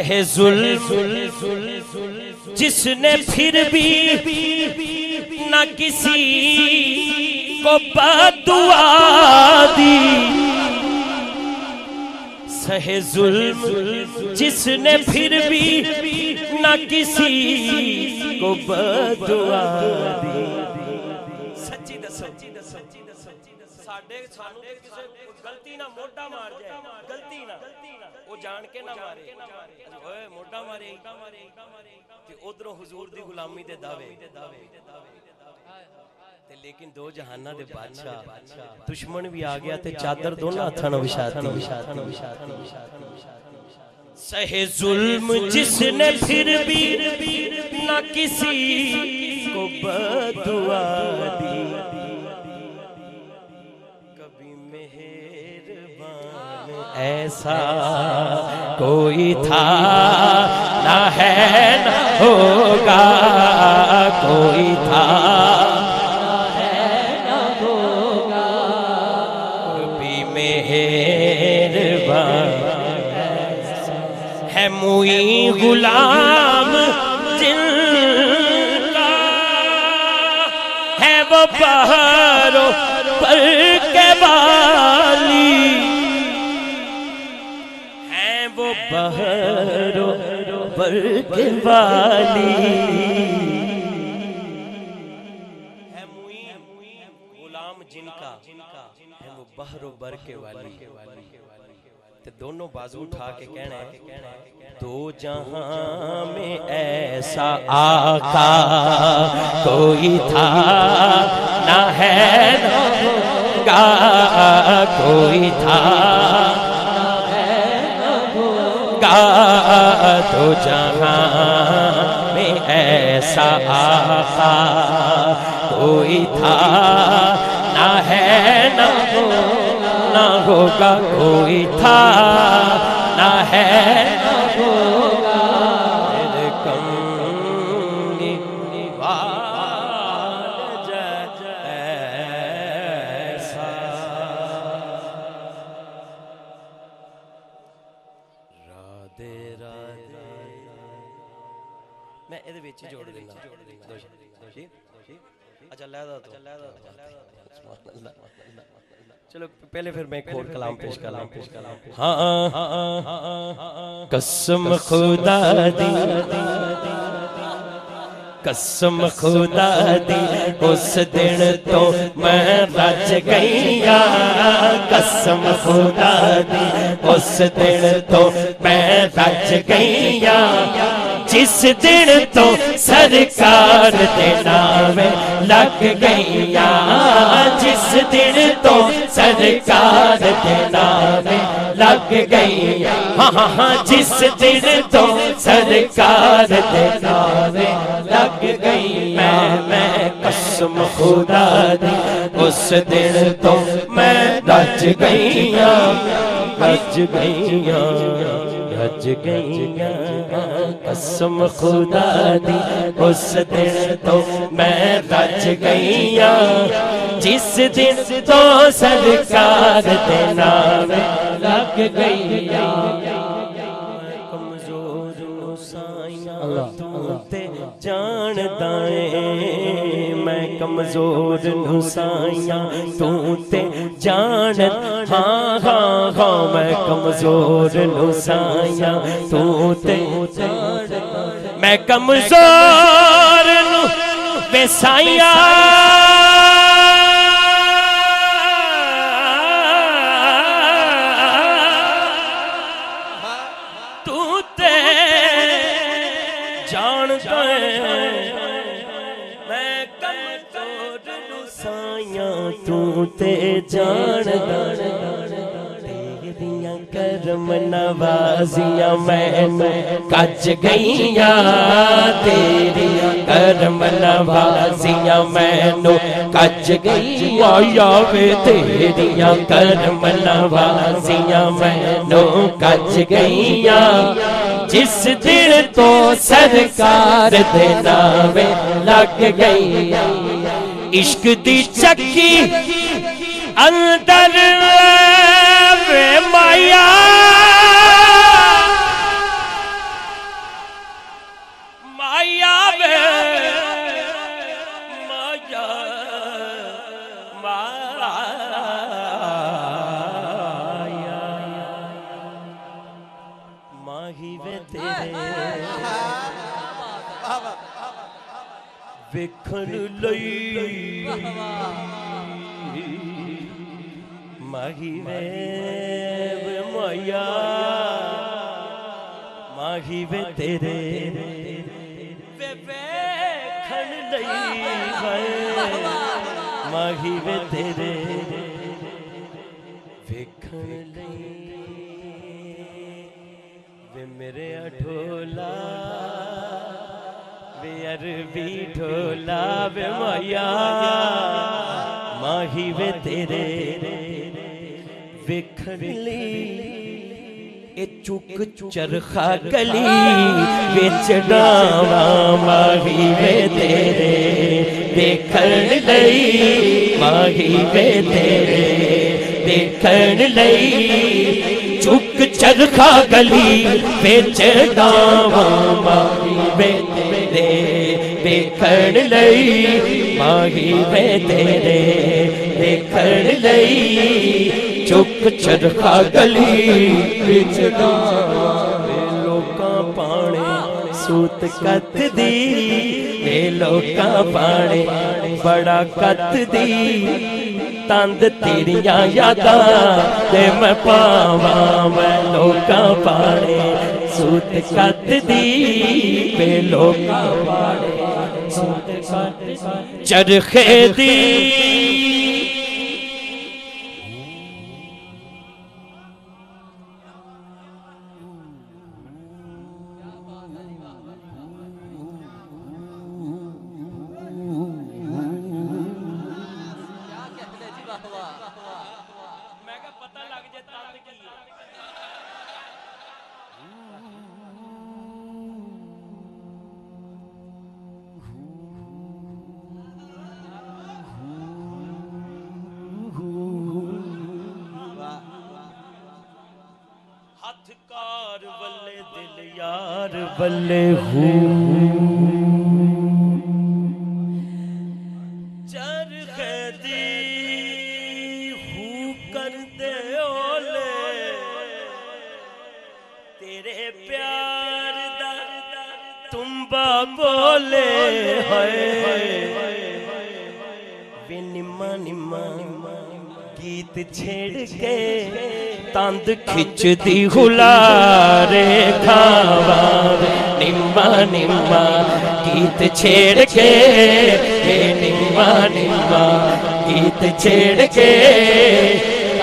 سہے ظلم جس نے پھر بھی نہ کسی کو بددعا دی، سہے ظلم جس نے پھر بھی نہ کسی کو بددعا دی۔ سچی دسو ساڈے سانو تے کسے غلطی نہ موٹا مار جائے، غلطی نہ وہ جان کے نہ مارے، اوئے موٹا مارے کہ ادھروں حضور دی غلامی دے دعوے، لیکن دو جہانہ دے بادشاہ دشمن بھی آ گیا تے چادر دونوں ہتھاں نال وچھاتی۔ سہے ظلم جس نے پھر بھی نہ کسی کو بددعا دی، کبھی مہربان ایسا کوئی تھا نہ ہے نہ ہوگا، کوئی تھا نہ ہوگا، کبھی مہربان ہے موئی غلام جن کا ہے وہ پہاڑوں پر کے والی، ہے وہ پہاڑوں پر کے والی، ہے موئی غلام جن کا ہے وہ بحر و بر کے والی۔ تے دونوں بازو اٹھا کے کہنا ہے دو جہاں میں ایسا آقا کوئی تھا نہ ہے نہ ہوگا، کوئی تھا نہ ہے نہ ہوگا، دو جہاں میں ایسا آقا کوئی تھا نہ ہے نہ ہوگا، کوئی تھا نہ ہے نہ ہوگا، میرے کملی وال جیسا۔ رادے رادے میں ادھے وچ جوڑ دینا، اچھا لہذا تو چلو پہلے پھر میں ایک اور کلام پیش کر لوں۔ ہاں قسم خدا دی، قسم خدا دی اس دن تو میں رج گئیا، قسم خدا دی اس دن تو میں رج گئیا، جس دن تو سرکار دے نامے لگ گئیا، جس دن تو سرکار دے نامے لگ گئیا، ہاں جس دن تو سرکار دے نامے لگ گئی، میں قسم خدا دی اس دن تو میں رج گئیا، رج گئیا، رج گئیا، قسم خدا دی اس دن تو میں رج گئیا، جس دن تو سرکار دے نامے لگ گئیا، کمزور نسائیاں تو تے جاندا اے، میں کمزور نسائیاں تو تے جاندا، ہاں ہاں ہاں میں کمزور نسائیاں تو تے جاندا، میں کمزور نسائیاں تو تے جاندا، تیریاں کرم نوازیاں میں کج گئیاں، تیریاں کرم نوازیاں میں کج گئیاں، یاوے تیریاں کرم نوازیاں میں کج گئیاں، جس دن تو سرکار دے نامے لگ گئیاں، عشق دی چکی اندر وے مایا، ਵੇਖਣ ਲਈ ਮਾਹੀ ਵੇ ਮਾਇਆ ਮਾਹੀ ਵੇ ਤੇਰੇ ਵੇ ਵੇਖਣ ਲਈ ਮਾਹੀ ਵੇ ਤੇਰੇ ਵੇਖਣ ਲਈ ਵੇ ਮੇਰੇ ਢੋਲਾ ਵੇ ਅਰਬੀ ਢੋਲਾ ਵੇ ਮਾਇਆ ਮਾਹੀ ਵੇ ਤੇਰੇ ਵੇਖਣ ਲਈ ਇਹ ਚੁੱਕ ਚਰਖਾ ਗਲੀ ਵਿੱਚ ਡਾਵਾਂ ਮਾਹੀ ਵੇ ਤੇਰੇ ਵੇਖਣ ਲਈ ਮਾਹੀ ਵੇ ਤੇਰੇ ਵੇਖਣ ਲਈ ਚੁੱਕ ਚਰਖਾ ਗਲੀ ਵਿੱਚ ਡਾਵਾਂ ਮਾਹੀ ਵੇ ਤੇਰੇ ਵੇਖਣ ਲਈ ਮਾਹੀ ਵੇ ਤੇਰੇ ਵੇਖਣ ਲਈ ਚੁੱਕ ਚਰਖਾ ਗਲੀ ਵਿੱਚ ਡਾਵਾਂ ਲੋਕਾਂ ਪਾਣੇ ਸੂਤ ਕੱਤਦੀ ਵੇ ਲੋਕਾਂ ਪਾਣੇ ਬੜਾ ਕੱਤਦੀ ਤੰਦ ਤੇਰੀਆਂ ਯਾਦਾਂ ਤੇ ਮੈਂ ਪਾਵਾਂ ਮੈਂ ਲੋਕਾਂ ਪਾਣੇ ਸੂਤ ਕੱਤਦੀ ਵੇ ਲੋਕਾਂ ਪਾਣੇ ਸੂਤ ਕੱਤਦੀ ਚਰਖੇ ਦੀ ਮੈਂ ਕਿਹਾ ਪਤਾ ਲੱਗ ਜੇ ਤੰਦ ਕੀ ਹੈ ਹੱਥ ਕਾਰ ਬੱਲੇ ਦਿਲ ਯਾਰ ਬੱਲੇ ਚਰਖੇ ਦੀ ਕਰਦੇ ਓਲੇ ਤੇਰੇ ਪਿਆਰ ਦਾ ਤੁੰਬਾ ਬੋਲੇ ਹਾਏ ਵੇ ਨਿੰਮਾ ਨਿੰਮਾ ਗੀਤ ਛੇੜ ਕੇ ਤੰਦ ਖਿੱਚਦੀ ਹੁਲਾਰੇ ਖਾਵਾਂ ਨਿੰਮਾ ਨਿੰਮਾ ਗੀਤ ਛੇੜ ਕੇ ਨਿੰਮਾ ਨਿੰਮਾ ਗੀਤ ਛੇੜ ਕੇ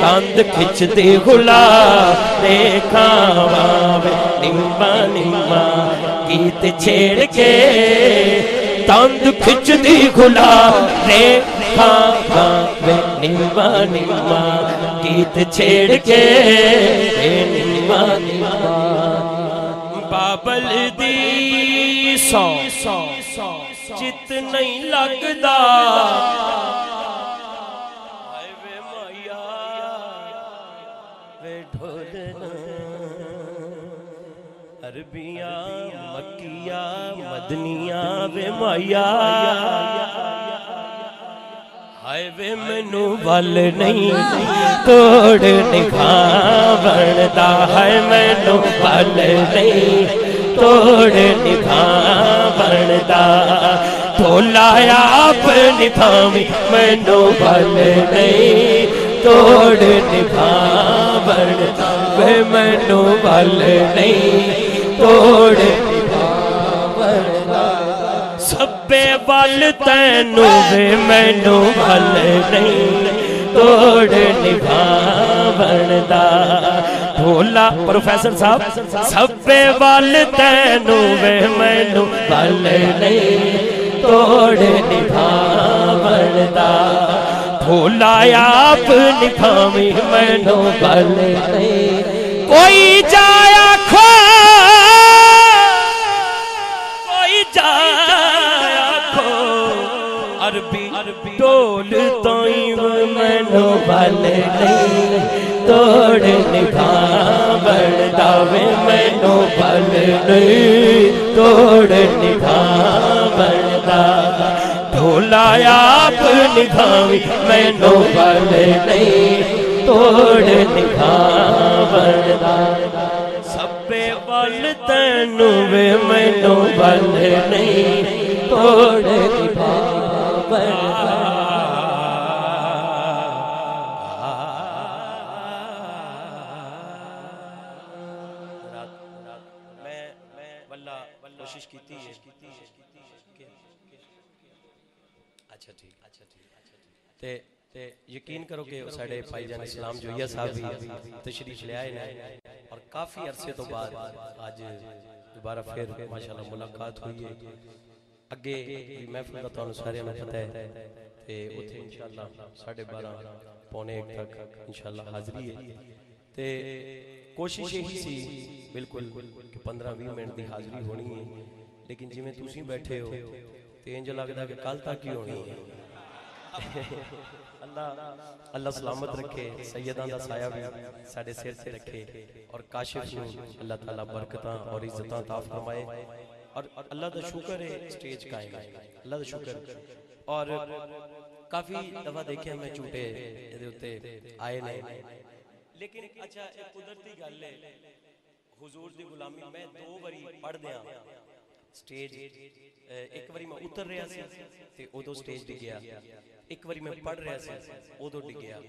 ਤੰਦ ਖਿੱਚਦੀ ਹੁਲਾਰੇ ਖਾਵਾਂ ਨਿੰਮਾ ਨਿੰਮਾ ਗੀਤ ਛੇੜ ਕੇ ਤੰਦ ਖਿੱਚਦੀ ਹੁਲਾਰੇ ਖਾਵਾਂ ਨਿੰਮਾ ਨਿੰਮਾ ਗੀਤ ਛੇੜ ਕੇ ਨਿੰਮਾ ਨਿੰਮਾ ਬਾਬਲ ਦੀ ਸੌ ਚਿੱਤ ਨਹੀਂ ਲੱਗਦਾ ਹਾਏ ਵੇ ਮਾਇਆ ਵੇ ਢੋਲਨਾ ਅਰਬੀਆਂ ਮੱਕੀਆਂ ਮਦਨੀਆਂ ਵੇ ਮਾਇਆ ਹਾਏ ਵੇ ਮੈਨੂੰ ਵੱਲ ਨਹੀਂ ਤੋੜ ਨਿਭਾਵਣਦਾ ਹਾਏ ਮੈਨੂੰ ਵੱਲ ਨਹੀਂ ਤੋੜ ਨਿਭਾਵਣਦਾ ਢੋਲਾ ਆਪ ਨਿਭਾਵੀ ਮੈਨੂੰ ਵੱਲ ਨਹੀਂ ਤੋੜ ਨਿਭਾਵਣਦਾ ਵੇ ਮੈਨੂੰ ਵੱਲ ਨਹੀਂ ਤੋੜ ਸੱਬੇ ਵੱਲ ਤੈਨੂੰ ਵੇ ਮੈਨੂੰ ਵੱਲ ਨਹੀਂ ਤੋੜ ਨਿਭਾਵਣਦਾ ਢੋਲਾ ਪ੍ਰੋਫੈਸਰ ਸਾਹਿਬ ਸੱਬੇ ਵੱਲ ਤੈਨੂੰ ਵੇ ਮੈਨੂੰ ਵੱਲ ਨਹੀਂ ਤੋੜ ਨਿਭਾਵਣਦਾ ਢੋਲਾ ਆਪ ਨਿਭਾਵੀ ਮੈਨੂੰ ਵੱਲ ਨਹੀਂ ਕੋਈ ਜਾਇਆ ਖੋ ਕੋਈ ਜਾਇਆ ਖੋ ਅਰਬੀ ਢੋਲ ਤੋਈ ਮੈਨੂੰ ਵੱਲ ਨਹੀਂ ਤੋੜ ਨਿਭਾਵਣਦਾ ਵੇ ਮੈਨੂੰ ਵੱਲ ਨਹੀਂ ਤੋੜ ਨਿਭਾਵਣਦਾ ਢੋਲਾ ਆਪ ਨਿਭਾਵੀ ਮੈਨੂੰ ਵੱਲ ਨਹੀਂ ਤੋੜ ਨਿਭਾਵਣਦਾ ਸੱਬੇ ਵੱਲ ਤੈਨੂੰ ਵੇ ਮੈਨੂੰ ਵੱਲ ਨਹੀਂ ਤੋੜ ਨਿਭਾਵਣਦਾ کوشش کیتی ہے اچھا ٹھیک تے یقین کرو کہ ساڑھے بھائی جان اسلام جویا صاحب بھی تشریف لے آئے نا اور کافی عرصے تو بعد آج دوبارہ پھر ماشاءاللہ ملاقات ہوئی ہے اگے محفل کا تو سارے میں پتہ ہے تے اتھے انشاءاللہ 12:30 پونے 1 تک انشاءاللہ حاضری ہے تے کوشش یہی سی بالکل کہ 15-20 منٹ دی حاضری ہونی ہے لیکن جی میں تسی بیٹھے ہو تے انج لگدا کہ کل تک ہی ہونی ہے اللہ سلامت رکھے سیدان دا سایہ بھی ساڑھے سیر سے رکھے اور کاشف نو اللہ تعالیٰ برکتاں اور عزتاں عطا فرمائے اور اللہ دا شکر ہے سٹیج قائم ہے اللہ دا شکر اور کافی دفعہ دیکھیں میں چوٹے ادھے ہوتے آئے نہیں لیکن اچھا ایک قدرتی گل ہے حضور دی غلامی میں 2 باری پڑھ دیا سٹیج ایک باری میں اتر رہا سی تے ادو سٹیج ڈگ گیا ایک باری میں پڑھ رہا سی ادو ڈگ گیا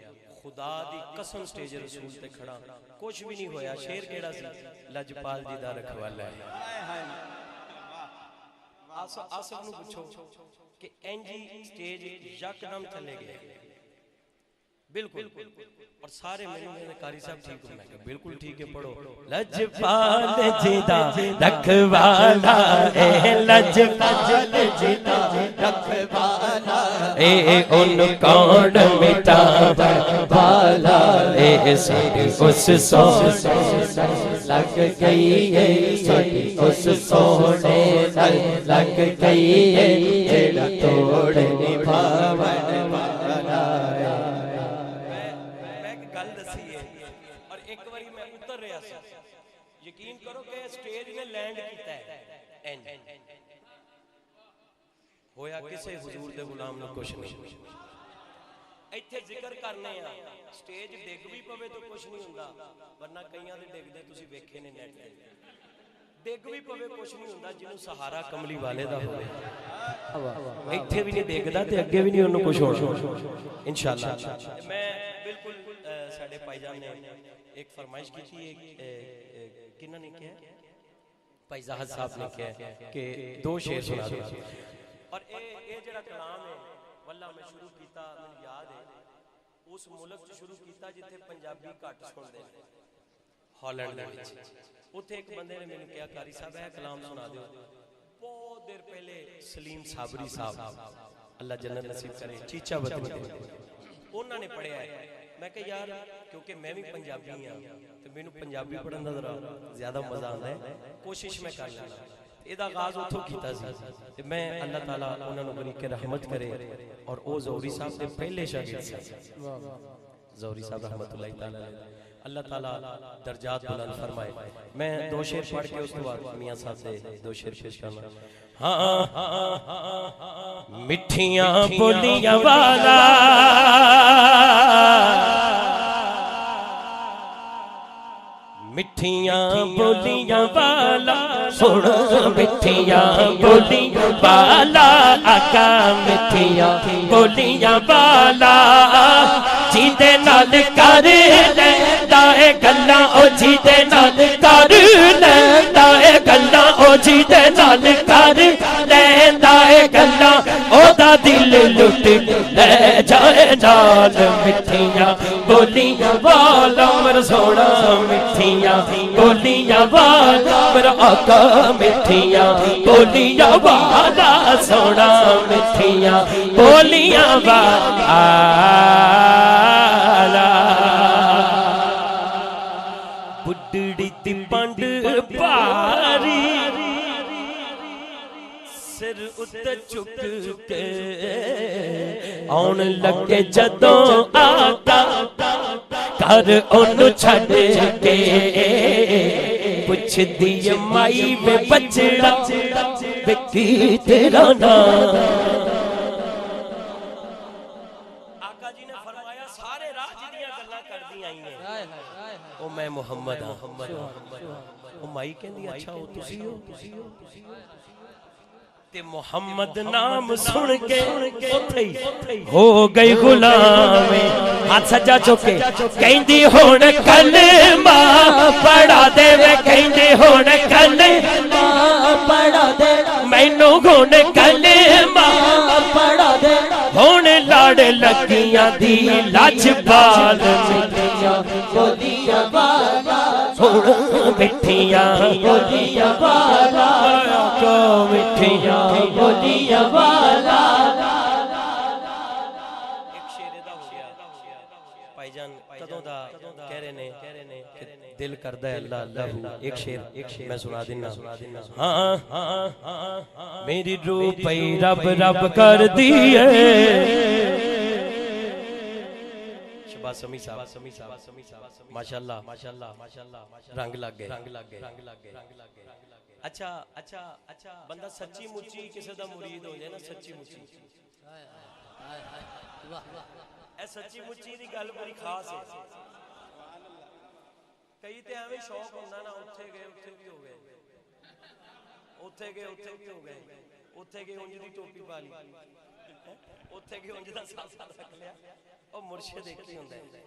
خدا دی قسم سٹیج رسول تے کھڑا کچھ بھی نہیں ہویا شیر کیڑا سی لجپال جی دا رکھوالا ہے آصف نو پوچھو کہ انجی سٹیج یک دم چلے گئے بالکل اور سارے میں قاری صاحب ٹھیک ہوں میں کہا بالکل ٹھیک ہے پڑھو لجپال جیدہ رکھوالا اے لجپال جیدہ رکھوالا اے ان کون مٹا والا اے ساڑی اس سونے لگ گئی ہے ساڑی اس سونے لگ گئی ہے جیڑا توڑ نبھاون والا یقین کرو کہ سٹیج نے لینڈ کیتا ہے ہویا کسے حضور دے غلام نے کچھ نہیں ایتھے ذکر کرنے ہیں سٹیج ڈگ بھی پوے تو کچھ نہیں ہوندا ورنہ کئیاں دے ڈگ دے تسی ویکھے نے نیٹ ڈگ بھی پوے کچھ نہیں ہوندا جنوں سہارا کملی والے دا ہوئے ایتھے بھی نہیں ڈگدا تے اگے بھی نہیں انہوں کچھ ہونا انشاءاللہ میں بالکل ساڑھے پائی جان نے ایک فرمائش کی تھی کنہ نے کیا بھائی زاہد صاحب نے کیا کہ 2 شعر سنا دو اور اے جڑا کلام ہے واللہ میں شروع کیتا میں یاد ہے اس ملک شروع کیتا جتھے پنجابی کٹ سن دے ہالینڈ دے وچ اوتھے ایک بندے نے مینوں کہا قاری صاحب ہے کلام سنا دیو بہت دیر پہلے سلیم صابری صاحب اللہ جنت نصیب کرے چیچا وطنی دے انہوں نے پڑھیا ہے میں کہ یار کیونکہ میں بھی پنجابی ہوں تو میں نے پنجابی پڑھنا ذرا زیادہ مزہ آتا ہے کوشش میں کر لینا یہ آغاز اتھوں کیتا سی میں اللہ تعالیٰ انہوں نے بری کے رحمت کرے اور او زوری صاحب نے پہلے شاگرد سے زوری صاحب رحمت اللہ تعالیٰ اللہ تعالیٰ درجات بلند فرمائے میں 2 شعر پڑھ کے اس کے بعد میاں صاحب سے 2 شعر پیش کرنا مٹھیاں بولیاں والا مٹھیاں بولیاں والا سن مٹھیاں بولیاں والا آقا مٹھیاں بولیاں والا جیدے نال کر لیندا اے گلاں او جیدے نال کر لیندا اے گلاں او جیدے نال کر لیندا اے گلاں او دا دل لٹ لے جائے نال مٹھیاں بولیاں والا میرا سونا مٹھیاں بولیاں والا میرا آقا مٹھیاں بولیاں والا سونا مٹھیاں بولیاں والا بڈڑی تی پنڈ پاری سر اتے چک کے آن لگے جدوں آقا کر انو چھڑ کے پوچھ دی مائی میں بچڑا بکی تیرا نام آقا جی نے فرمایا سارے راہ جنیاں گلہ کر دی آئی ہیں او میں محمد ہوں او مائی کہن دی اچھا ہو تسی ہو تے محمد نام سن کے ہو گئی غلام ہاتھ سجا چکے کہندی ہون کلمہ پڑھا دے وے کہندی ہون کلمہ پڑھا دے مینوں ہون کلمہ پڑھا دے ہون لاڑ لگیاں دی لاج بال مٹھیاں بولیاں والا ہون مٹھیاں بولیاں والا کو مٹھیاں بولیاں والا ایک شعر دا ہو گیا بھائی جان کدوں دا کہہ رہے نے کہ دل کردا ہے اللہ اللہ ایک شعر میں سنا دینا ہاں میری روح پئی رب رب کر دیئے شباز سمی صاحب ماشاءاللہ رنگ لگ گئے اچھا بندہ سچی مچی کسی دا مرید ہو جائے نا سچی مچی اے سچی مچی دی گل بڑی خاص ہے کئی تے ہمیں شوق ہوندہ نا اتھے گئے اتھے بھی ہو گئے اتھے گئے بھی ہو گئے اتھے گئے انج دی ٹوپی پالی اتھے گئے انج دا ساتھ رکھ لیا اور مرشد ایک ہی ہوندہ ہے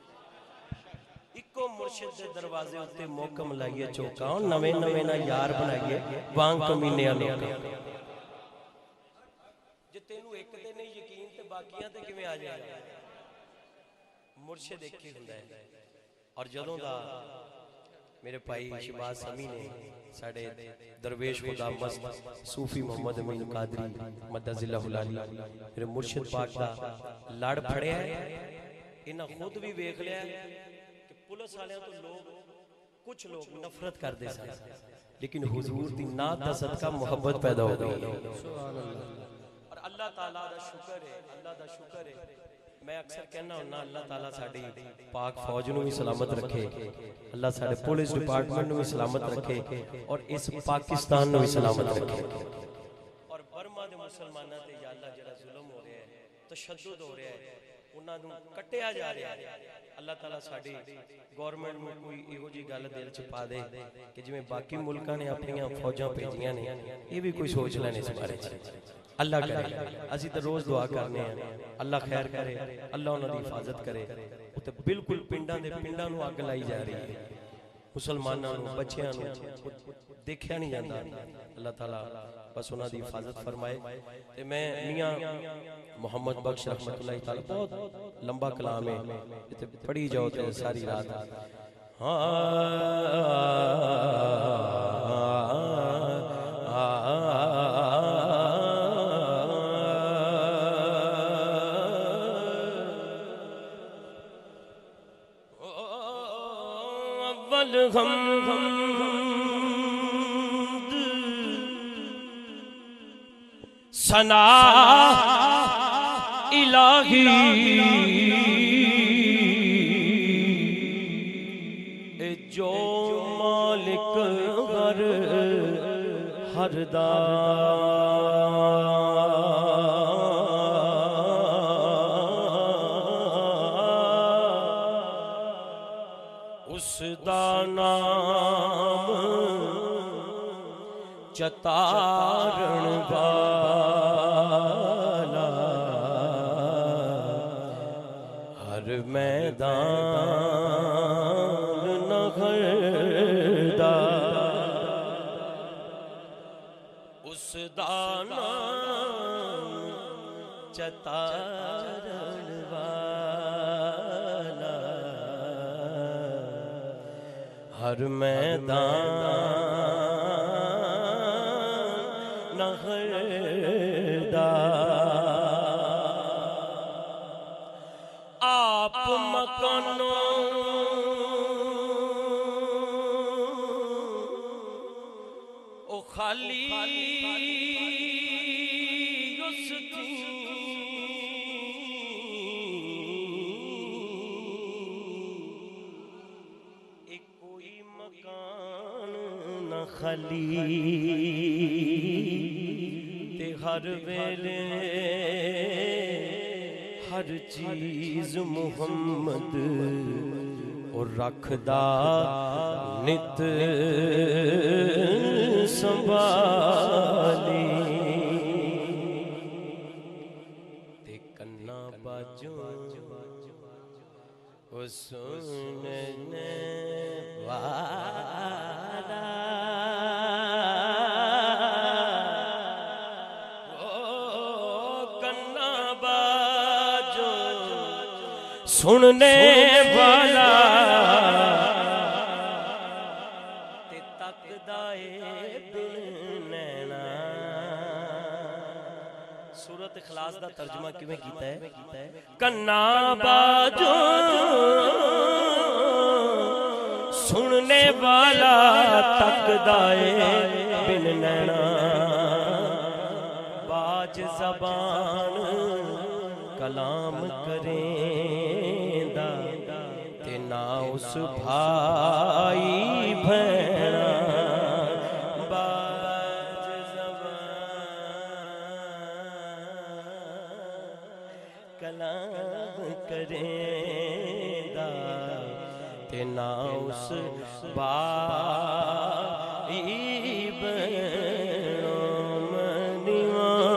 اکو مرشد دے دروازے ہوتے موقع ملائیے چوکاؤں نوے نا یار بنائیے وانگ کمینے آلوکا جو تینو ایک تے نہیں یقین تے باقیاں تے کیویں آ جائے مرشد ایک ہی ہوندہ ہے اور جدوں دا میرے پائی شباز سمی نے ساڑھے درویش خدا مست صوفی محمد امین قادری مدد اللہ العالی میرے مرشد پاک دا لڑ پھڑے ہیں انہاں خود بھی ویکھ لیا کہ پولیس آلیاں تو لوگ کچھ لوگ نفرت کر دے سکتے لیکن حضور دی نات دا صدقہ محبت پیدا ہو گئی اور اللہ تعالیٰ دا شکر ہے میں اکثر کہنا ہونا اللہ تعالیٰ ساڑھی پاک فوج نو بھی سلامت رکھے اللہ ساڑھے پولیس ڈپارٹمنٹ نو بھی سلامت رکھے اور اس پاکستان نو بھی سلامت رکھے اور برما دے مسلمانہ تے یا اللہ جڑا ظلم ہو رہے ہیں تشدد ہو رہے ہیں انہاں نو کٹیا جا رہا ہے اللہ تعالیٰ ساڑھی گورنمنٹ میں کوئی ایہو جی گل دل چھپا دے کہ جو میں باقی ملکہ نے اپنی فوجاں پیجیاں نے یہ بھی کوئی سوچ لینے اس بارے اللہ کرے اسی تو روز دعا کرنے ہیں اللہ خیر کرے اللہ انہوں نے حفاظت کرے تو بالکل پنڈاں نو آگ لائی جا رہی ہے مسلمانوں نو بچیاں نو دیکھیا نہیں جاندہ اللہ تعالیٰ بس انہوں نے حفاظت فرمائے تے میں میاں محمد بخش رحمت اللہ تعالیٰ بہت لمبا کلام ہے پڑھی جاؤ تے ساری رات ثنا الہی جو مالک ہر دار اس دا نام چتارن والا ہر میدان نگردا اس دا نام چتارن والا ہر میدان نگردا آپ مکانوں او خالی اس تھی ایک کوئی مکان نہ خالی تے ہر ویلے ہر چیز محمد اور رکھدا نت سنبھالی سننے والا تے تکدا اے بن نینا. سورۃ اخلاص دا ترجمہ کیویں کیتا ہے؟ کنا باجو سننے والا تکدا اے بن نینا. باج زبان کلام کریں دا تے نا اس بھائی بھینا. باج زبان کلام کریں دا تے نا اس بھائی بھینا.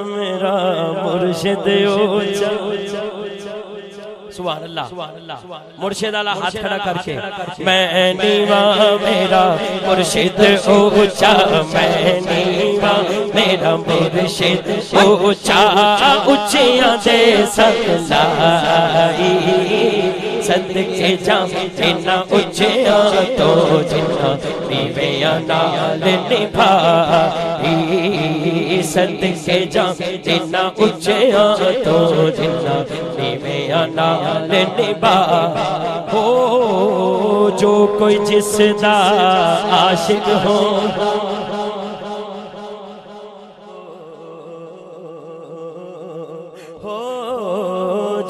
میرا مرشد اوچا. سبحان اللہ. مرشد والا ہاتھ کھڑا کر کے میں نیوا میرا مرشد اوچا. میں نیوا میرا مرشد اوچا. اچیاں دے سکلائی صدقے جام جنہ اچیاں تو جنہ نیویاں نال نبھائی. صدقے جام جنہ اچیاں تو جنہ نیویاں نال نبھائی. ہو جو کوئی جس دا عاشق ہو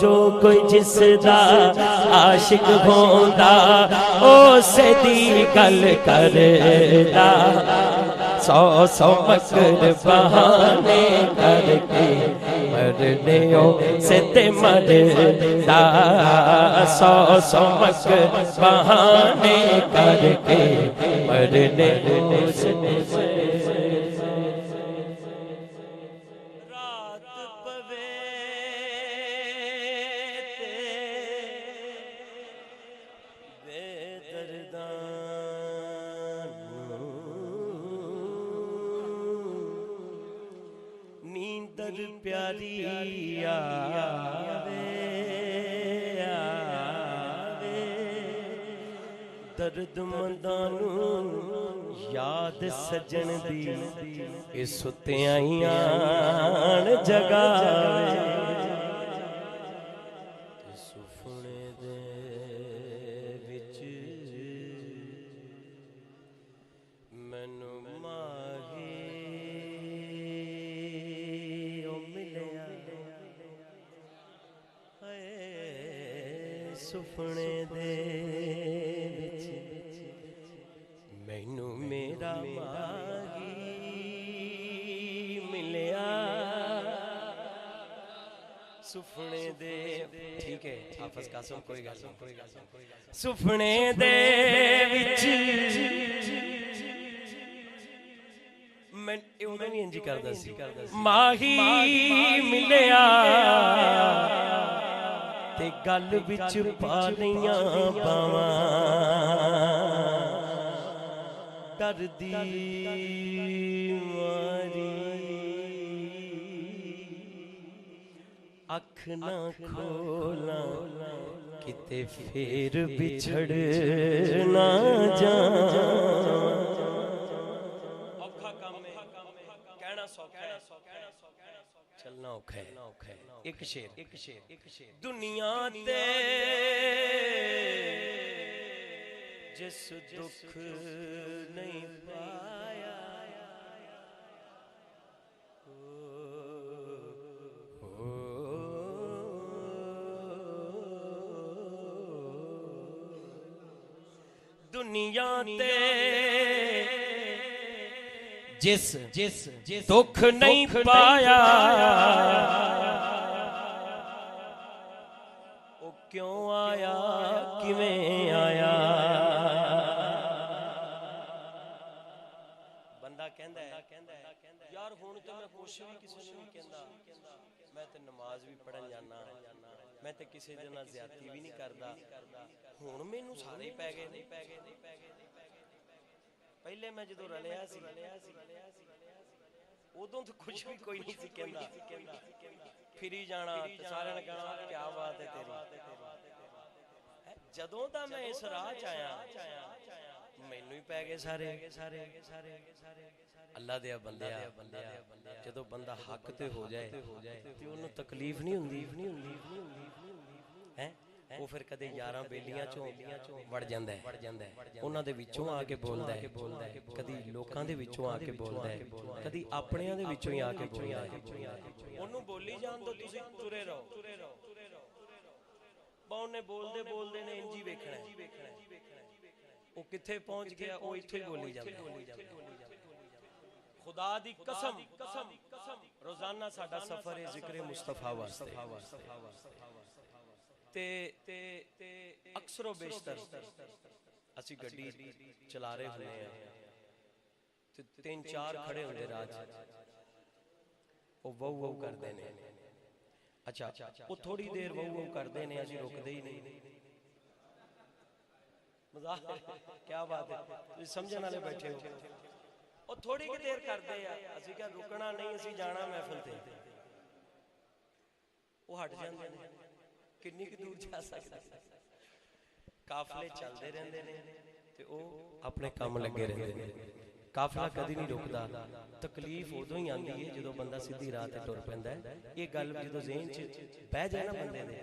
جو کوئی جس دا عاشق ہوندا او سے دی گل کردا. سو سو مکر بہانے کر کے مرنے او سے تے مردا. سو سو مکر بہانے کر کے مرنے او سے تے پیاری آوے آوے. درد مندانوں یاد سجن دی اے ستیاں جگاوے. سفنے دے وچ مینوں سفنے دے وچ مینوں میرا ماہی ملیا. سفنے دے ٹھیک ہے حافظ قاسم کوئی گل نہیں. سفنے دے وچ میں اودوں بھی انج کردا سی ماہی ملیا تے گل وچ پا لیاں باواں. ڈردی ماری اکھ نہ کھولاں کتے پھر بچھڑ نہ جاواں. کہنا سوکھا ہے چلنا اوکھا ہے. ایک شیر. دنیا تے جس دکھ نہیں پایا دنیا تے جس دکھ نہیں پایا وہ کیوں آیا کیویں آیا. بندہ کہندا ہے یار ہن تے میں کچھ بھی کسی نوں نہیں کہندا. میں تے نماز بھی پڑھن جانا. میں تے کسی دے نال زیادتی بھی نہیں کردا. ہن مینوں سارے ہی پے گئے. پہلے میں جدوں رلیا سی ادوں تو کچھ بھی کوئی نہیں سی کہندا. پھری جانا تے سارے نے کہنا کیا بات ہے تیری. جدوں دا میں اس راہ چ آیا مینوں ہی پے گئے سارے اللہ دیا بندیا جدوں بندہ حق تے ہو جائے تے اونوں تکلیف نہیں ہوندی ہیں وہ پھر کدے یاراں بیلیاں چوں وڑ جاندا ہے انہاں دے وچوں آ کے بولدا ہے کدی لوکاں دے وچوں آ کے بولدا ہے کدی اپنیاں دے وچوں ہی آ کے بولدا ہے اونوں بولی جان دو تسی ترے رہو باؤں نے بولدے نے انجی ویکھنا ہے وہ کتھے پہنچ گیا وہ ایتھے بولی جاندا ہے خدا دی قسم روزانہ ساڈا سفر ہے ذکر مصطفیٰ واسطے تے اکثر و بیشتر اسی گڈی چلا رہے ہوئے ہیں تے 3-4 کھڑے ہوندے راج وہ وو کر دینے اچھا وہ تھوڑی دیر وو کر دینے اسی رک دے ہی نہیں مزاق کیا بات ہے سمجھن والے بیٹھے ہو وہ تھوڑی کی دیر کر دے اسی کیا رکنا نہیں اسی جانا محفل تے وہ ہٹ جاندے نے کنی کی دور جا سکتے قافلے چلدے رہندے نے تے او اپنے کام لگے رہندے نے قافلہ کدی نہیں رکدا تکلیف ادوں ہی آندی ہے جدوں بندہ سیدھی راہ تے ٹر پیندا ہے یہ گل جدوں ذہن چ بہ جائے نا بندے دے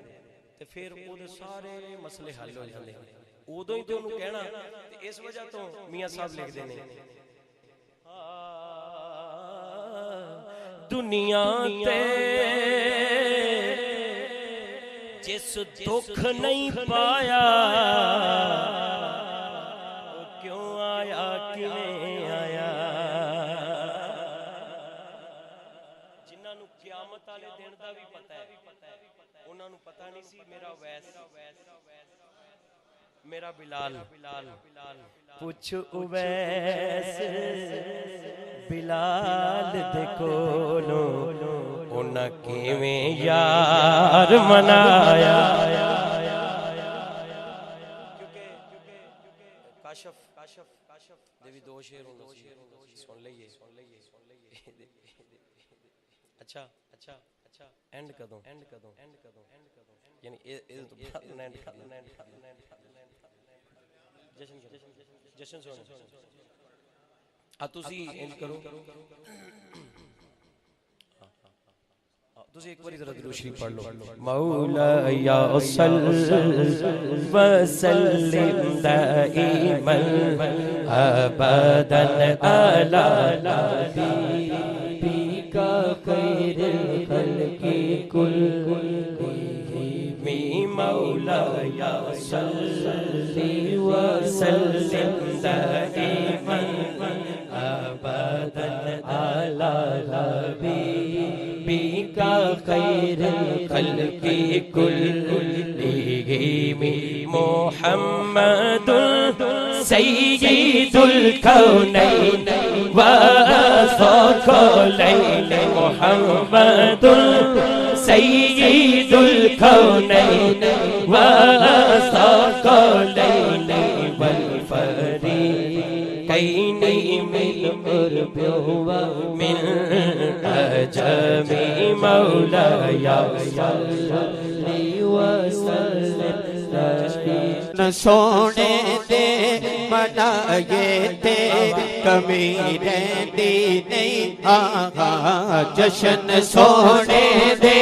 تے پھر او دے سارے مسئلے حل ہو جاندے ہیں ادوں ہی تے اونوں کہنا تے اس وجہ تو میاں صاحب لکھدے نے دنیا تے جس دکھ نہیں پایا وہ کیوں آیا کیویں آیا جنہاں نوں قیامت والے دن دا بھی پتہ ہے انہاں نوں پتہ نہیں سی میرا ویس میرا بلال پوچھ اویس بلال دے کولوں انہاں کیویں یار منایا کیونکہ کاشف دے بھی 2 شعر ہوں سن لئیے اچھا اینڈ کدوں یعنی جشن سونے تسی انج کرو تسی ایک باری ذرا درود شریف پڑھ لو مولا یا صلی وسلم دائما ابدا علی نبیک خیر الخلق کلہم مولا یا صلی وسلم دائما ابدا علی نبیک خیر الخلق کلہم محمد سید الکونین والثقلین محمد سید الکونین والثقلین والفریقین من عرب ومن عجم مولاي صلی وسلم سونے دے منائے تے کمی رہندی نہیں آہا جشن سونے دے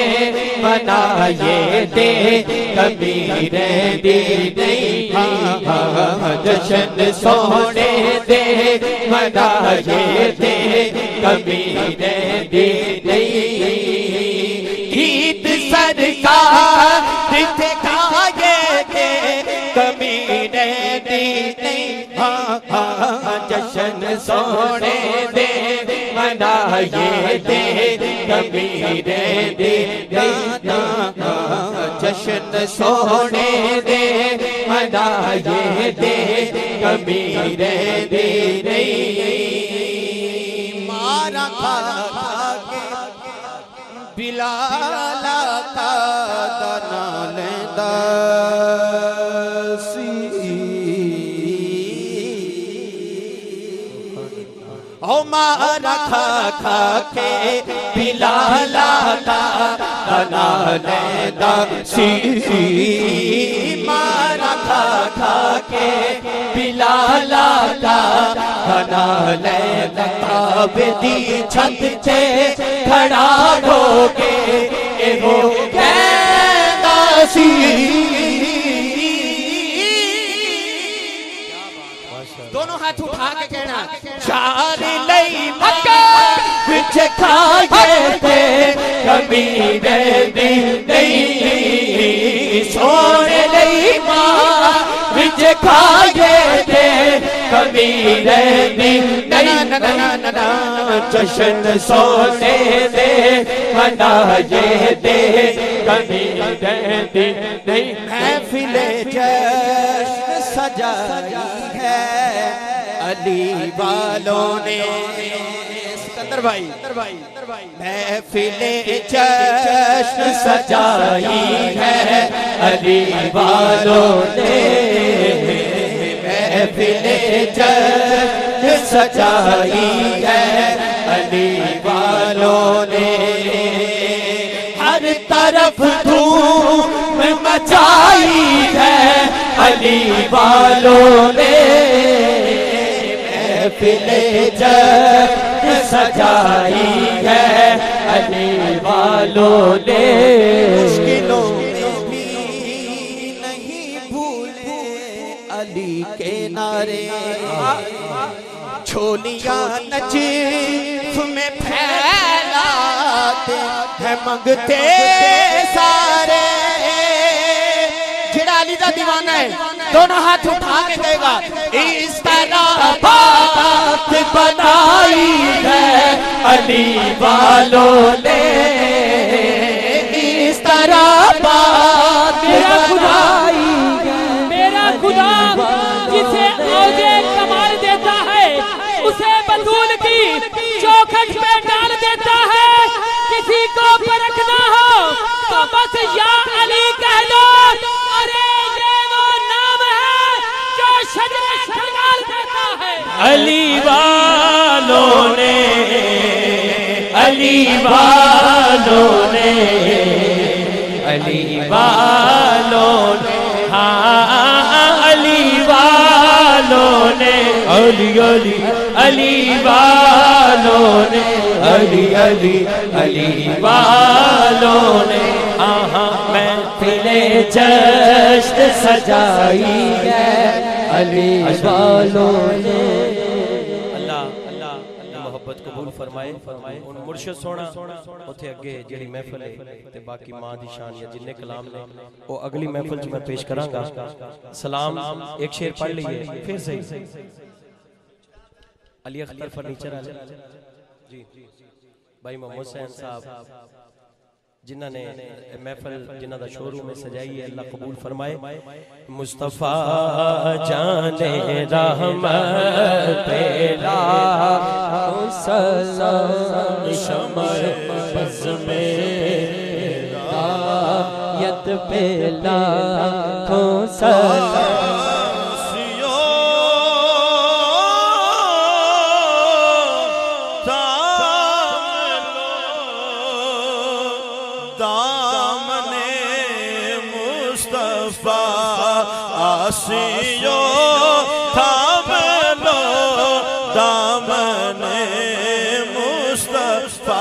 منائے تے کمی رہندی نہیں آہا جشن سونے دے منائے تے کمی رہندی نہیں عید سرکار دکھائے تے کمی رہندی نہیں جشن سونے دے منائے تے کمی رہندی نہیں جشن سونے دے منائے تے کمی رہندی نہیں مارا کھا کے بلال کا دنا لیندا سی او مارا کھا کے بلال کا دنا لیندا سی مارا کھا کھا کے بلالا کا کھانا لینا دی چھت تے کھڑا ہو کے وہ کہندا سی دونوں ہاتھ اٹھا کے کہنا چار لئی مکہ وچ کھائے تے کبھی دی نہیں سونے لئی ماں وچ کھائے تے کبھی دی نہیں جشن سونے دے منائے دے کبھی دی نہیں محفل جشن سجائی ہے علی والوں نے سکندر بھائی محفل جشن سجائی ہے علی والوں نے محفل جشن سجائی ہے علی والوں نے ہر طرف دھوم مچائی ہے علی والوں نے محفل جشن سجائی ہے علی والوں نے مشکلوں میں بھی نہیں بھولے علی کے نعرے چھولیاں نجف میں پھیلاتے ہیں منگتے سارے جڑا علی دا دیوانہ ہے دونوں ہاتھ اٹھا کے کہے گا اس طرح بات بنائی ہے علی والوں نے اس طرح بات بنائی ہے میرا خدا جسے اوجے کمال دیتا ہے اسے بطول کی چوکھٹ پہ ڈال دیتا ہے کسی کو پرکھنا ہو تو بس یا علی کہہ دو ارے یہ وہ نام ہے جو شجرے کھنگال دیتا ہے علی والوں نے علی والوں نے علی والوں نے ہاں علی والوں نے علی علی علی والوں نے علی علی علی والوں نے آہاں محفل جشن سجائی ہے علی والوں نے اللہ محبت قبول فرمائے ان مرشد سونا اتھے اگے جڑی محفل ہے تے باقی ماں دی شان یا جننے کلام نے وہ اگلی محفل جو میں پیش کراں گا سلام ایک شعر پڑھ لیے پھر صحیح علی اختر فرنیچر والے جی بھائی محمد حسین صاحب جنہ نے محفل جنہ دا شوروم میں سجائی ہے اللہ قبول فرمائے مصطفیٰ جان رحمت پیلا سلام شمع بزم رایت پیلا سلام آسیو تھام لو دامن مصطفیٰ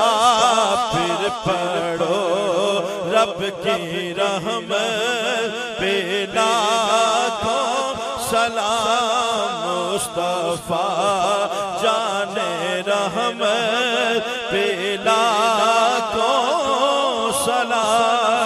پھر پڑھو رب کی رحمت پہ لاکھوں سلام مصطفیٰ جان رحمت پہ لاکھوں سلام